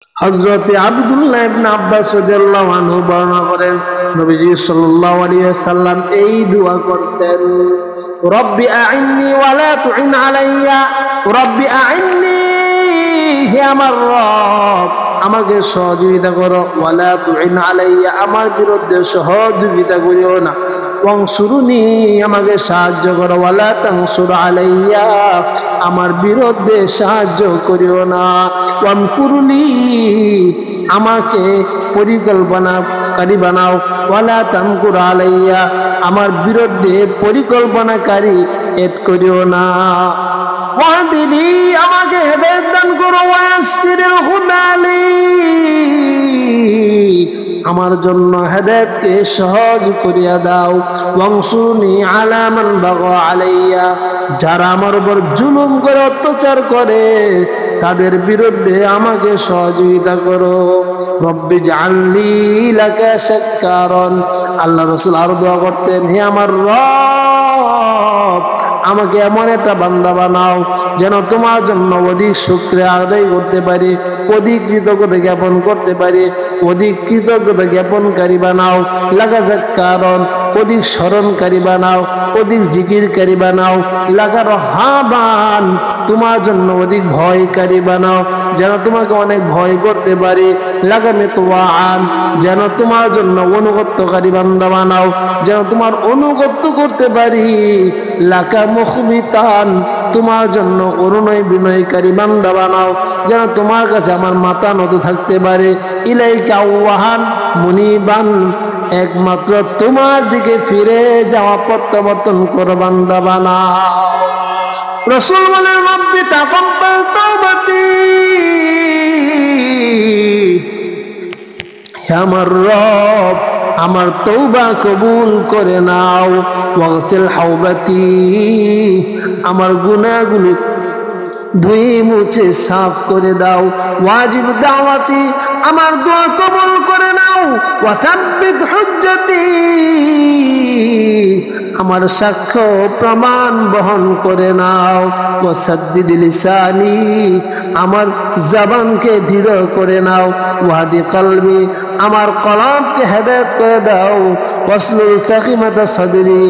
হযরতে আব্দুল্লাহ ইবনে আব্বাস রাদিয়াল্লাহু আনহু বর্ণনা করেন নবীজি সাল্লাল্লাহু আলাইহি ওয়াসাল্লাম এই দোয়া করতেন, রব্বি আইন্নি ওয়া লা তুইন আলাইয়া, রব্বি আইন্নি, হে আমার রব আমাকে সহযোগিতা করো, ওয়া লা তুইন আলাইয়া, আমার বিরুদ্ধে সহযোগিতা করিও না, ওয়ানসুরনি, আমাকে সাহায্য করো, ওয়া লা তানসুর আলাইয়া, আমার বিরুদ্ধে সাহায্য করিও না, ওয়ামকুরলি, আমাকে পরিকল্পনাকারী বানাও, ওয়ালা তামকুর আলাইয়া, আমার বিরুদ্ধে পরিকল্পনাকারী এড করিও না, ওয়াহদিনি, আমাকে হেদায়েত দান করো, ওয়ায়াসসিরিল হুদা লি, আমার জন্য হেদায়েতকে সহজ করিয়া দাও, ওয়ানসুরনি আলা মান বাগা আলাইয়া, যারা আমার উপর জুলুম করে অত্যাচার করে তাদের বিরুদ্ধে আমাকে সহযোগিতা করো, রব্বি জাআলনি লাকা শাক্কারান, আল্লাহ রাসূল আরো দোয়া করতেন, হে আমার রব আমাকে এমন একটা বান্দা বানাও যেন তোমার জন্য অধিক শুকরিয়া আদায় করতে পারি, অধিক কৃতজ্ঞতা জ্ঞাপন করতে পারি, অধিক কৃতজ্ঞতা জ্ঞাপনকারী বানাও, লাগা যাক্কারন, অধিক স্মরণকারী বানাও, অধিক জিকিরকারী বানাও, লাগা রহাবান, তোমার জন্য অধিক ভয়কারী বানাও যেন তোমাকে অনেক ভয় করতে পারি, লাগা মিতওয়ান, যেন তোমার জন্য অনুগত্যকারী বান্দা বানাও যেন তোমার অনুগত্য করতে পারি, লাকা মুখবিতান, তোমার জন্য অনুনয় বিনয়কারী বান্দা বানাও যেন তোমার কাছে আমার মাথা নত থাকতে পারে, ইলাইকা আওয়াহান মুনিবান, একমাত্র তোমার দিকে ফিরে যাওয়া প্রত্যাবর্তন করো বান্দা বানাও। রাসূল বলেন, রব্বি তাকাব্বাল তাওবাতি, হে আমার রব আমার তওবা কবুল করে নাও, ওয়াগসিল হাওবাতি, আমার গুনাহগুলো ধুয়ে মুছে সাফ করে দাও, ওয়াজিব দাওয়াতি, আমার দোয়া কবুল করে নাও, ওয়াসাব্বিত হুজ্জতি, আমার সাক্ষ্য প্রমাণ বহন করে নাও, ওয়াসাদ্দিদ লিসানি, আমার জবানকে দৃঢ় করে নাও, ওয়াহদি কলবি, আমার কলবকে হেদায়েত করে দাও, ওয়াসলুল সাকিমাতা সাদরি,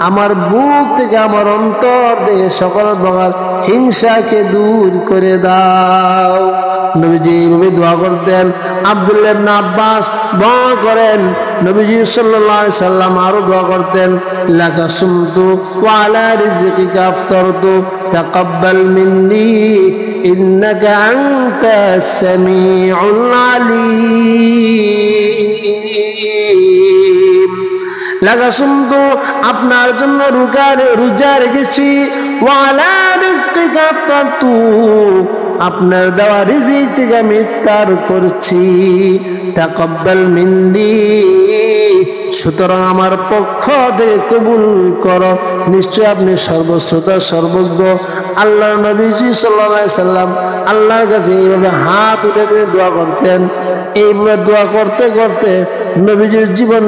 আমার বুক থেকে আমার অন্তর থেকে সকল প্রকার হিংসাকে দূর করে দাও। নবীজি এইভাবে দোয়া করতেন। আব্দুল্লাহ ইবনে আব্বাস দোয়া করেন, নবীজি সাল্লাল্লাহু আলাইহি সাল্লাম আরো দোয়া করতেন, লাকা সুমতু ওয়া আলা রিজকিকা আফতারতু তাকাব্বাল মিন্নি ইন্নাকা আনতাস সামিউল আলিম, লাগা সুমতু, আপনার জন্য রোজা রেখেছি, ওয়া আলা রিজকিকা আফতারতু, আপনার দেওয়া রিজিক থেকে আমি ইফতার করছি, তাকাব্বাল মিন্নি, সুতরাং আমার পক্ষ থেকে কবুল করো, নিশ্চয় আপনি সর্বশ্রোতা সর্বজ্ঞ। আল্লাহর নবীজি সাল্লাল্লাহু আলাইহি সাল্লাম আল্লাহর কাছে এইভাবে হাত উঠে দোয়া করতেন। এইভাবে দোয়া করতে করতে নবীজির জীবন